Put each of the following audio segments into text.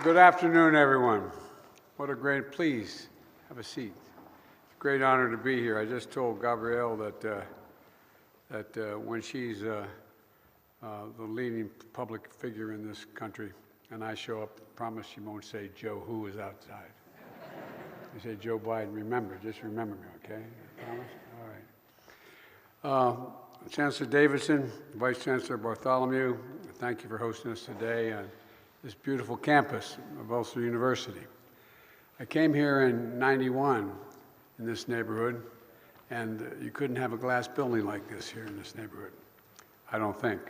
Good afternoon, everyone. What a great, please have a seat. It's a great honor to be here. I just told Gabrielle that when she's the leading public figure in this country and I show up, promise she won't say Joe who is outside. You say Joe Biden, remember, just remember me, okay? Promise? All right. Chancellor Davidson, Vice Chancellor Bartholomew, thank you for hosting us today on this beautiful campus of Ulster University. I came here in '91 in this neighborhood, and you couldn't have a glass building like this here in this neighborhood. I don't think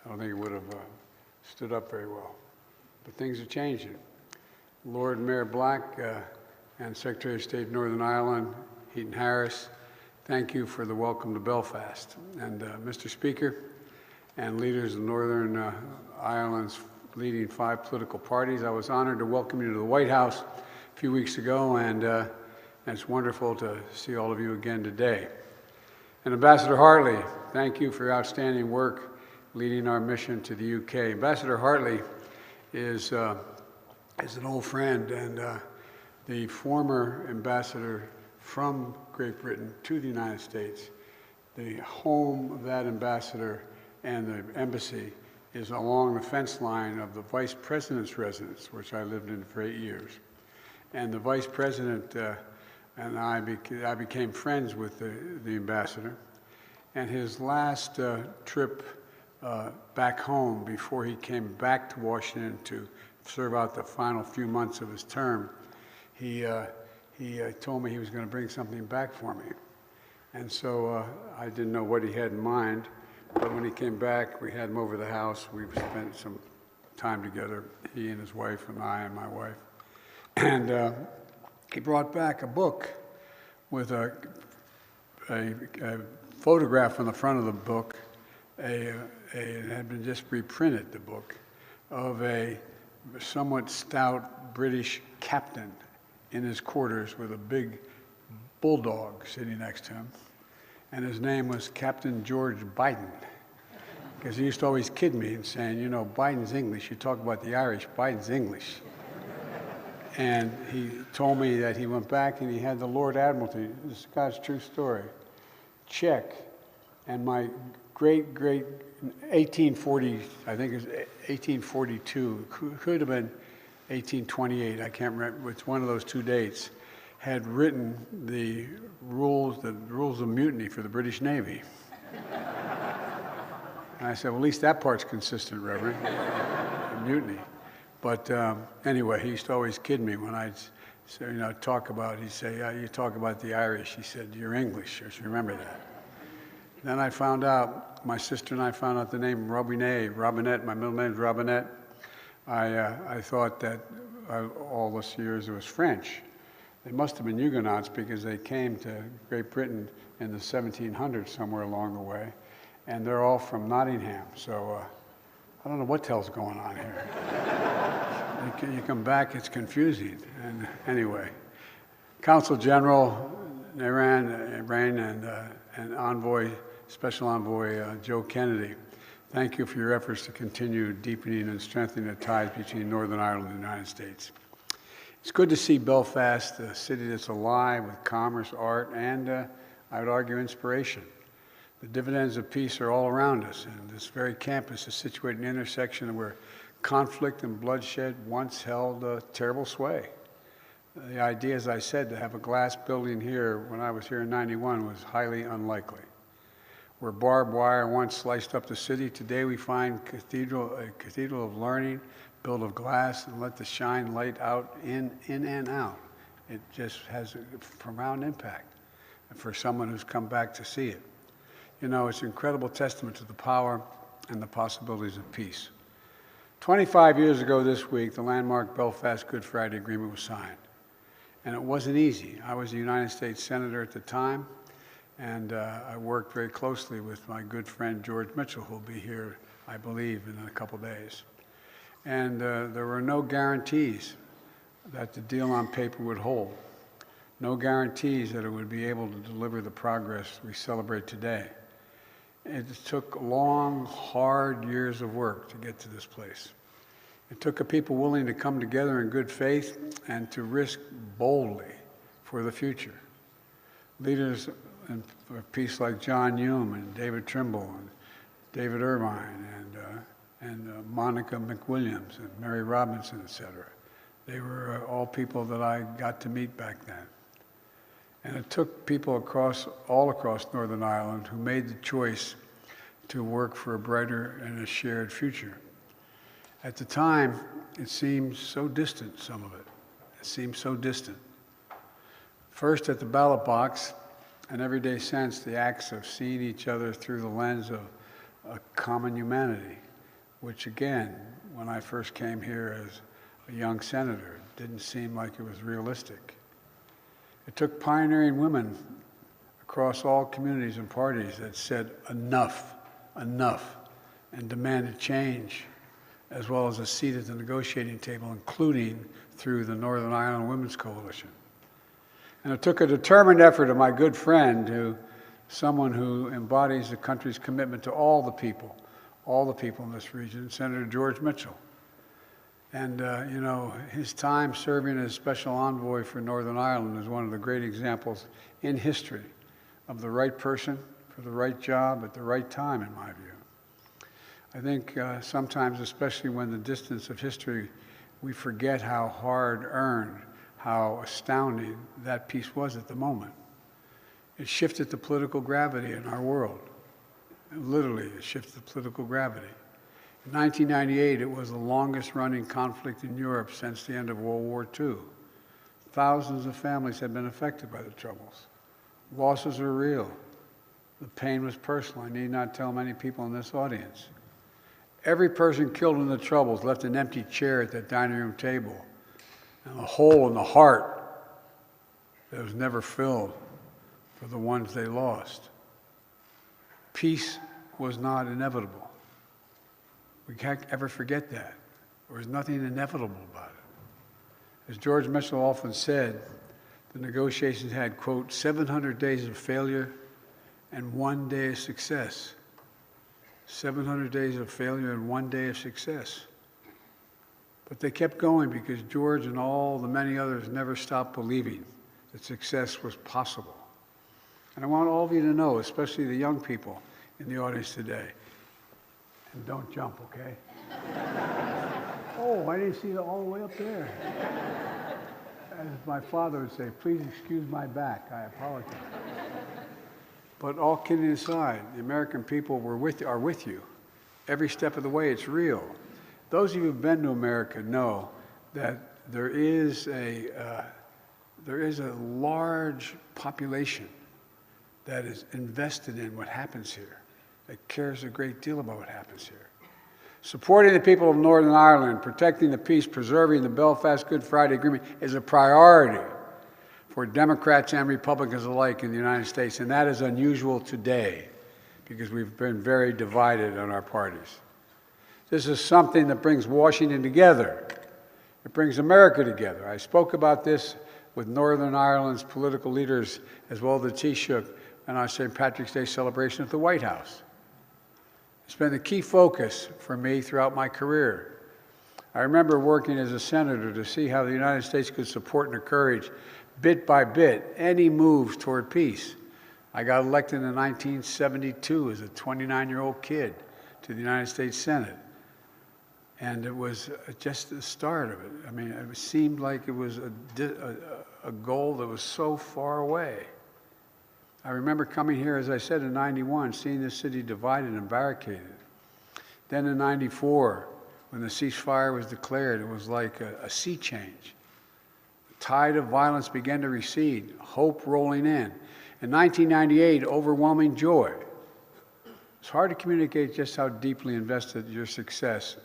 it would have stood up very well. But things are changing. Lord Mayor Black and Secretary of State of Northern Ireland, Heaton Harris, thank you for the welcome to Belfast. And Mr. Speaker and leaders of Northern Ireland's leading 5 political parties, I was honored to welcome you to the White House a few weeks ago, and it's wonderful to see all of you again today. And Ambassador Hartley, thank you for your outstanding work leading our mission to the UK. Ambassador Hartley is an old friend and the former ambassador from Great Britain to the United States. The home of that ambassador and the embassy is along the fence line of the Vice President's residence, which I lived in for 8 years. And the Vice President and I became friends with the ambassador. And his last trip back home before he came back to Washington to serve out the final few months of his term, he told me he was going to bring something back for me. And so I didn't know what he had in mind. But when he came back, we had him over the house. We spent some time together, he and his wife and I and my wife. And he brought back a book with a photograph on the front of the book. It had been just reprinted, the book, of a somewhat stout British captain in his quarters with a big bulldog sitting next to him. And his name was Captain George Biden, because he used to always kid me and saying, you know, Biden's English. You talk about the Irish, Biden's English. And he told me that he went back and he had the Lord Admiralty, this is God's true story, check. And my great 1840, I think it was 1842, could have been 1828, I can't remember, it's one of those 2 dates, had written the rules of mutiny for the British Navy. And I said, well, at least that part's consistent, Reverend, mutiny. But anyway, he used to always kid me when I'd say, talk about, he'd say, yeah, you talk about the Irish. He said, you're English, just remember that. Then I found out, my sister and I found out the name Robinette, my middle name's Robinette. I thought that all those years it was French. They must have been Huguenots because they came to Great Britain in the 1700s somewhere along the way, and they're all from Nottingham. So I don't know what the hell's going on here. You come back, it's confusing. And anyway, Consul General Iran and Envoy, Special Envoy Joe Kennedy, thank you for your efforts to continue deepening and strengthening the ties between Northern Ireland and the United States. It's good to see Belfast, a city that's alive with commerce, art, and I would argue inspiration. The dividends of peace are all around us, and this very campus is situated in an intersection where conflict and bloodshed once held a terrible sway. The idea, as I said, to have a glass building here when I was here in '91 was highly unlikely. Where barbed wire once sliced up the city, today we find a cathedral of learning, built of glass, and let the shine light out in and out. It just has a profound impact for someone who's come back to see it. You know, it's an incredible testament to the power and the possibilities of peace. 25 years ago this week, the landmark Belfast Good Friday Agreement was signed. And it wasn't easy. I was a United States Senator at the time, and I worked very closely with my good friend George Mitchell, who will be here, I believe, in a couple days. And there were no guarantees that the deal on paper would hold. No guarantees that it would be able to deliver the progress we celebrate today. It took long, hard years of work to get to this place. It took a people willing to come together in good faith and to risk boldly for the future. Leaders of peace like John Hume and David Trimble and David Irvine and Monica McWilliams and Mary Robinson, etc. They were all people that I got to meet back then. And it took people all across Northern Ireland who made the choice to work for a brighter and a shared future. At the time, it seemed so distant, some of it. It seemed so distant. First, at the ballot box, an everyday sense, the acts of seeing each other through the lens of a common humanity, which again, when I first came here as a young senator, didn't seem like it was realistic. It took pioneering women across all communities and parties that said enough, enough, and demanded change, as well as a seat at the negotiating table, including through the Northern Ireland Women's Coalition. And it took a determined effort of my good friend, someone who embodies the country's commitment to all the people in this region, Senator George Mitchell. And, you know, his time serving as special envoy for Northern Ireland is one of the great examples in history of the right person for the right job at the right time, in my view. I think sometimes, especially when the distance of history, we forget how hard-earned, how astounding that peace was at the moment. It shifted the political gravity in our world. Literally, it shifted the political gravity. In 1998, it was the longest-running conflict in Europe since the end of World War II. Thousands of families had been affected by the Troubles. Losses were real. The pain was personal. I need not tell many people in this audience. Every person killed in the Troubles left an empty chair at that dining room table and a hole in the heart that was never filled for the ones they lost. Peace was not inevitable. We can't ever forget that. There was nothing inevitable about it. As George Mitchell often said, the negotiations had, quote, 700 days of failure and 1 day of success. 700 days of failure and 1 day of success. But they kept going because George and all the many others never stopped believing that success was possible. And I want all of you to know, especially the young people in the audience today, and don't jump, okay? Oh, I didn't see it all the way up there. As my father would say, please excuse my back, I apologize. But all kidding aside, the American people are with you. Every step of the way, it's real. Those of you who've been to America know that there is a large population that is invested in what happens here, that cares a great deal about what happens here. Supporting the people of Northern Ireland, protecting the peace, preserving the Belfast Good Friday Agreement is a priority for Democrats and Republicans alike in the United States, and that is unusual today because we've been very divided on our parties. This is something that brings Washington together. It brings America together. I spoke about this with Northern Ireland's political leaders as well as the Taoiseach on our St. Patrick's Day celebration at the White House. It's been the key focus for me throughout my career. I remember working as a senator to see how the United States could support and encourage, bit by bit, any moves toward peace. I got elected in 1972 as a 29-year-old kid to the United States Senate. And it was just the start of it. I mean, it seemed like it was a goal that was so far away. I remember coming here, as I said, in '91, seeing this city divided and barricaded. Then in '94, when the ceasefire was declared, it was like a sea change. The tide of violence began to recede, hope rolling in. In 1998, overwhelming joy. It's hard to communicate just how deeply invested in your success,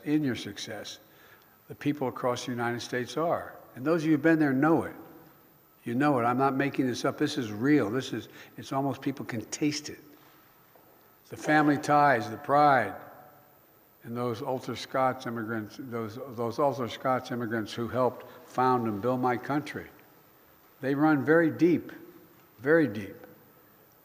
the people across the United States are. And those of you who've been there know it. You know it. I'm not making this up. This is real. It's almost people can taste it. The family ties, the pride, and those Ulster-Scots immigrants, those Ulster-Scots immigrants who helped found and build my country. They run very deep, very deep.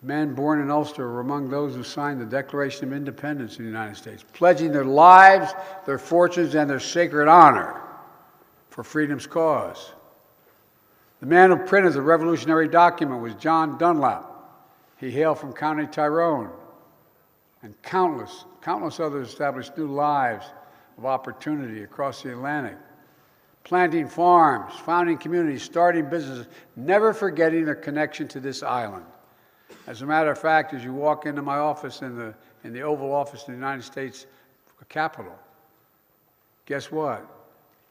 Men born in Ulster were among those who signed the Declaration of Independence in the United States, pledging their lives, their fortunes, and their sacred honor for freedom's cause. The man who printed the revolutionary document was John Dunlap. He hailed from County Tyrone, and countless others established new lives of opportunity across the Atlantic, planting farms, founding communities, starting businesses, never forgetting their connection to this island. As a matter of fact, as you walk into my office in the Oval Office in the United States Capitol, guess what?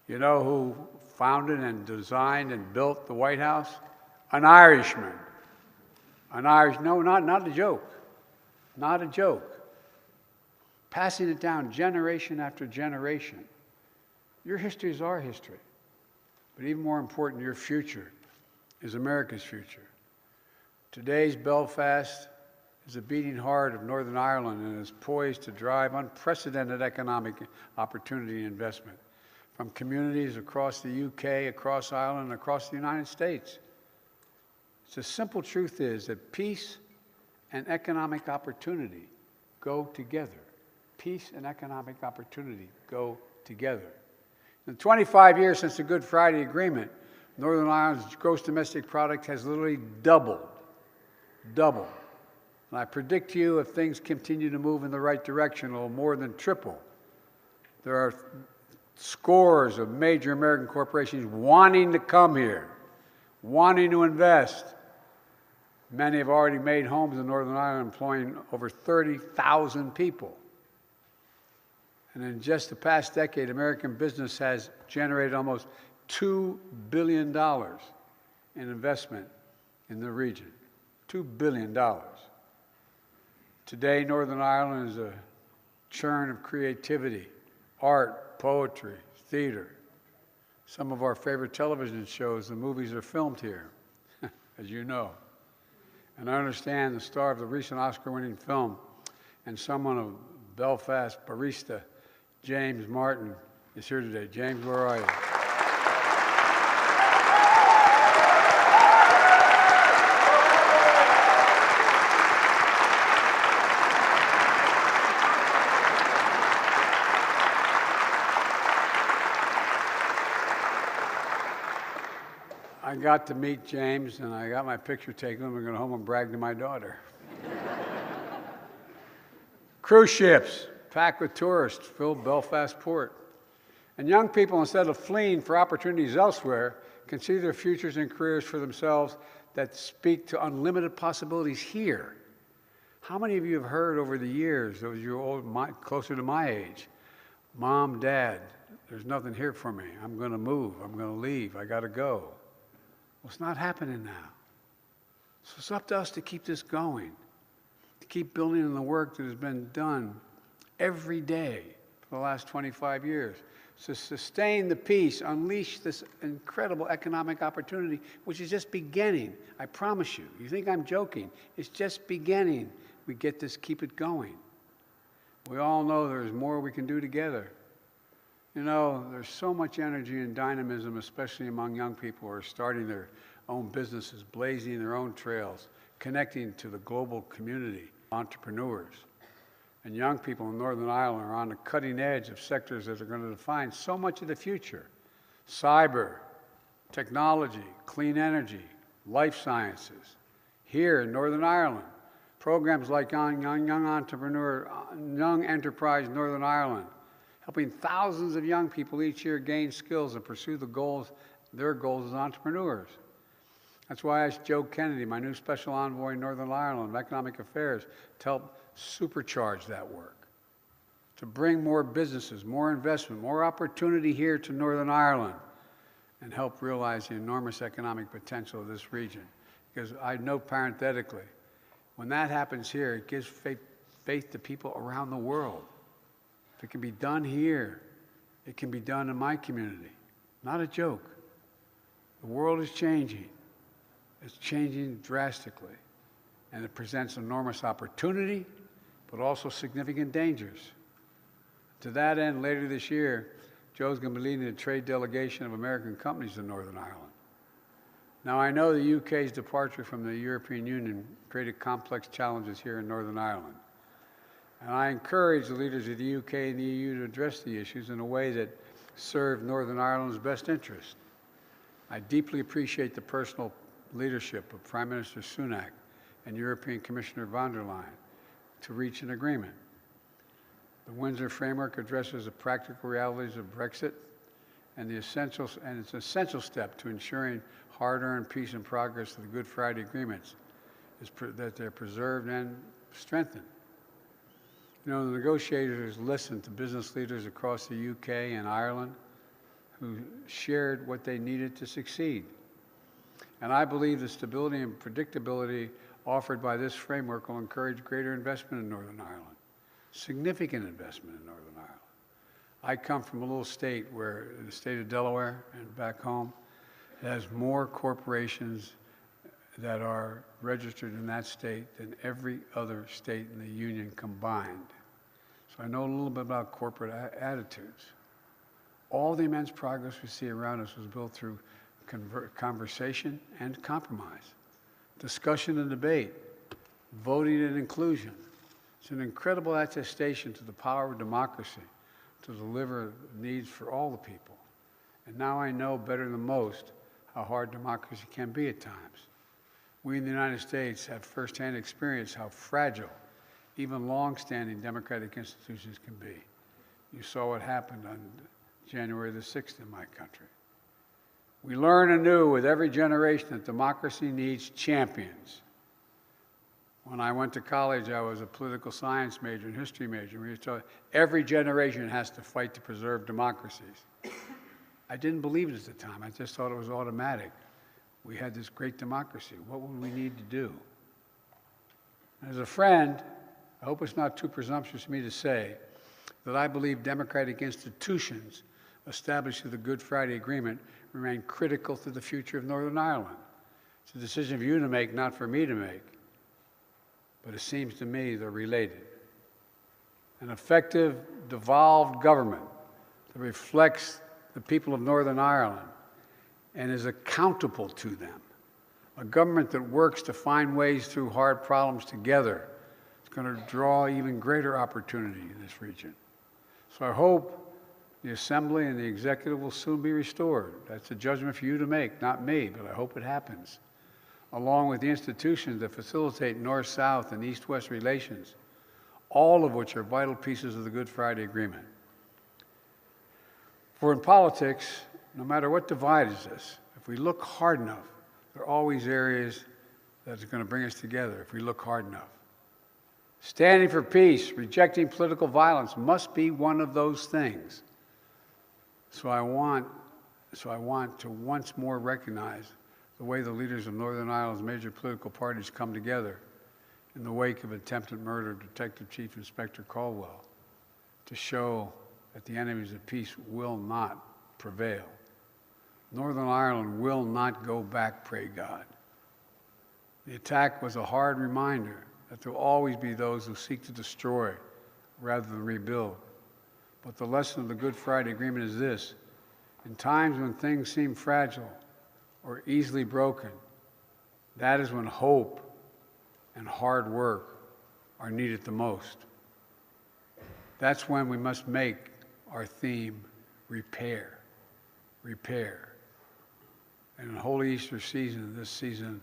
You know who founded and designed and built the White House? An Irishman. No, not a joke. Not a joke. Passing it down generation after generation. Your history is our history. But even more important, your future is America's future. Today's Belfast is the beating heart of Northern Ireland and is poised to drive unprecedented economic opportunity and investment from communities across the UK, across Ireland, and across the United States. The simple truth is that peace and economic opportunity go together. Peace and economic opportunity go together. In the 25 years since the Good Friday Agreement, Northern Ireland's gross domestic product has literally doubled. Doubled. And I predict to you, if things continue to move in the right direction, it will more than triple. There are scores of major American corporations wanting to come here, wanting to invest. Many have already made homes in Northern Ireland, employing over 30,000 people. And in just the past decade, American business has generated almost $2 billion in investment in the region. $2 billion. Today, Northern Ireland is a churn of creativity, art, poetry, theater. Some of our favorite television shows, the movies are filmed here, as you know. And I understand the star of the recent Oscar-winning film and someone of Belfast barista, James Martin, is here today. James, where are you? I got to meet James, and I got my picture taken. I'm going to go home and brag to my daughter. Cruise ships packed with tourists fill Belfast port. And young people, instead of fleeing for opportunities elsewhere, can see their futures and careers for themselves that speak to unlimited possibilities here. How many of you have heard over the years, those of you closer to my age, Mom, Dad, there's nothing here for me. I'm going to move. I'm going to leave. I got to go. Well, it's not happening now. So it's up to us to keep this going, to keep building on the work that has been done every day for the last 25 years, to sustain the peace, unleash this incredible economic opportunity, which is just beginning. I promise you. You think I'm joking. It's just beginning. We get this, keep it going. We all know there's more we can do together. You know, there's so much energy and dynamism, especially among young people who are starting their own businesses, blazing their own trails, connecting to the global community, entrepreneurs. And young people in Northern Ireland are on the cutting edge of sectors that are going to define so much of the future. Cyber, technology, clean energy, life sciences. Here in Northern Ireland, programs like Young Enterprise Northern Ireland, helping thousands of young people each year gain skills and pursue their goals as entrepreneurs. That's why I asked Joe Kennedy, my new special envoy in Northern Ireland of Economic Affairs, to help supercharge that work, to bring more businesses, more investment, more opportunity here to Northern Ireland, and help realize the enormous economic potential of this region. Because I know parenthetically, when that happens here, it gives faith to people around the world. If it can be done here, it can be done in my community. Not a joke. The world is changing. It's changing drastically. And it presents enormous opportunity, but also significant dangers. To that end, later this year, Joe's going to be leading a trade delegation of American companies in Northern Ireland. Now, I know the UK's departure from the European Union created complex challenges here in Northern Ireland. And I encourage the leaders of the UK and the EU to address the issues in a way that serve Northern Ireland's best interest. I deeply appreciate the personal leadership of Prime Minister Sunak and European Commissioner von der Leyen to reach an agreement. The Windsor Framework addresses the practical realities of Brexit and it's an essential step to ensuring hard-earned peace and progress to the Good Friday Agreements that they're preserved and strengthened. You know, the negotiators listened to business leaders across the UK and Ireland who shared what they needed to succeed. And I believe the stability and predictability offered by this framework will encourage greater investment in Northern Ireland, significant investment in Northern Ireland. I come from a little state where, the state of Delaware and back home, has more corporations that are registered in that state than every other state in the union combined. So I know a little bit about corporate attitudes. All the immense progress we see around us was built through conversation and compromise, discussion and debate, voting and inclusion. It's an incredible attestation to the power of democracy to deliver needs for all the people. And now I know better than most how hard democracy can be at times. We in the United States have firsthand experience how fragile even long-standing democratic institutions can be. You saw what happened on January the 6th in my country. We learn anew with every generation that democracy needs champions. When I went to college, I was a political science major and history major. We were told every generation has to fight to preserve democracies. I didn't believe it at the time. I just thought it was automatic. We had this great democracy. What would we need to do? As a friend, I hope it's not too presumptuous of me to say that I believe democratic institutions established through the Good Friday Agreement remain critical to the future of Northern Ireland. It's a decision for you to make, not for me to make. But it seems to me they're related. An effective, devolved government that reflects the people of Northern Ireland and is accountable to them. A government that works to find ways through hard problems together is going to draw even greater opportunity in this region. So I hope the Assembly and the Executive will soon be restored. That's a judgment for you to make, not me, but I hope it happens. Along with the institutions that facilitate North-South and East-West relations, all of which are vital pieces of the Good Friday Agreement. For in politics, no matter what divides us, if we look hard enough, there are always areas that are going to bring us together if we look hard enough. Standing for peace, rejecting political violence must be one of those things. So I want to once more recognize the way the leaders of Northern Ireland's major political parties come together in the wake of attempted murder of Detective Chief Inspector Caldwell to show that the enemies of peace will not prevail. Northern Ireland will not go back, pray God. The attack was a hard reminder that there will always be those who seek to destroy rather than rebuild. But the lesson of the Good Friday Agreement is this: in times when things seem fragile or easily broken, that is when hope and hard work are needed the most. That's when we must make our theme repair, repair. And in Holy Easter season, this season,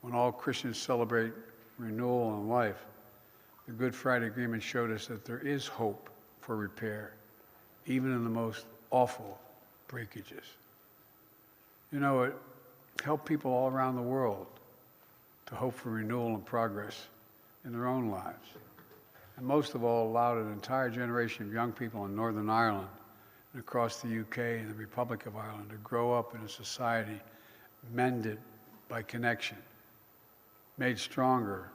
when all Christians celebrate renewal and life, the Good Friday Agreement showed us that there is hope for repair, even in the most awful breakages. You know, it helped people all around the world to hope for renewal and progress in their own lives. And most of all, allowed an entire generation of young people in Northern Ireland and across the UK and the Republic of Ireland to grow up in a society mended by connection, made stronger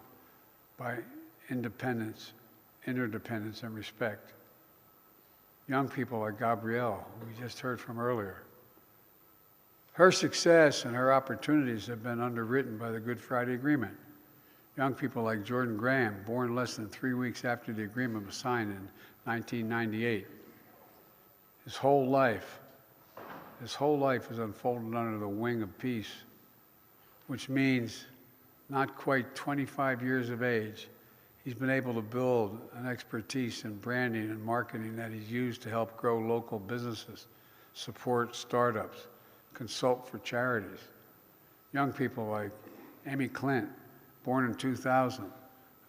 by independence, interdependence, and respect. Young people like Gabrielle, who we just heard from earlier. Her success and her opportunities have been underwritten by the Good Friday Agreement. Young people like Jordan Graham, born less than 3 weeks after the agreement was signed in 1998. His whole life is unfolded under the wing of peace which means not quite 25 years of age, he's been able to build an expertise in branding and marketing that he's used to help grow local businesses, support startups, consult for charities. Young people like Amy Clint, born in 2000,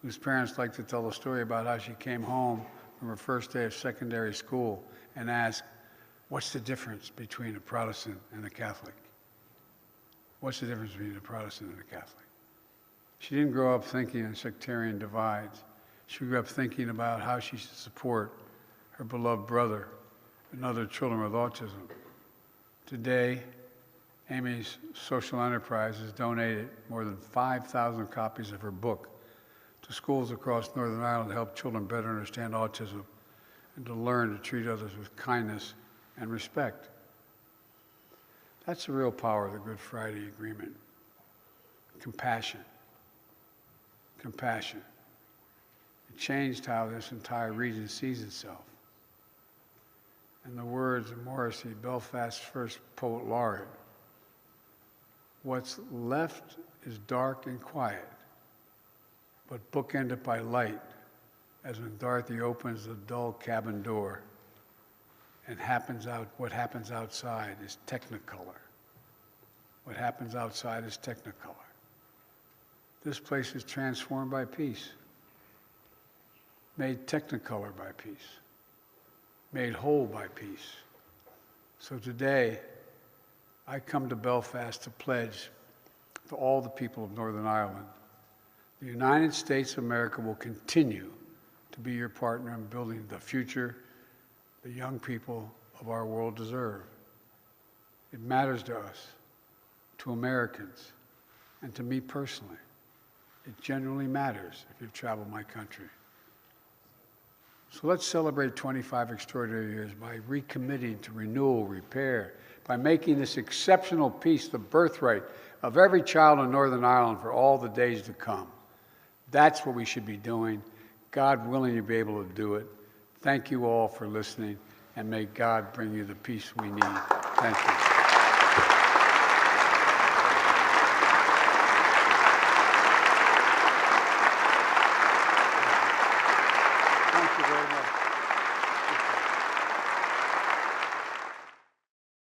whose parents like to tell the story about how she came home from her first day of secondary school and asked, "What's the difference between a Protestant and a Catholic? What's the difference between a Protestant and a Catholic?" She didn't grow up thinking in sectarian divides. She grew up thinking about how she should support her beloved brother and other children with autism. Today, Amy's social enterprise has donated more than 5,000 copies of her book to schools across Northern Ireland to help children better understand autism and to learn to treat others with kindness and respect. That's the real power of the Good Friday Agreement. Compassion. Compassion. It changed how this entire region sees itself. In the words of Morrissey, Belfast's first poet laureate, "What's left is dark and quiet, but bookended by light, as when Dorothy opens the dull cabin door, and what happens outside is technicolor. What happens outside is technicolor." This place is transformed by peace, made technicolor by peace, made whole by peace. So today, I come to Belfast to pledge to all the people of Northern Ireland, the United States of America will continue to be your partner in building the future the young people of our world deserve. It matters to us, to Americans, and to me personally. It genuinely matters if you've traveled my country. So let's celebrate 25 extraordinary years by recommitting to renewal, repair, by making this exceptional peace the birthright of every child in Northern Ireland for all the days to come. That's what we should be doing. God willing, you'll be able to do it. Thank you all for listening, and may God bring you the peace we need. Thank you.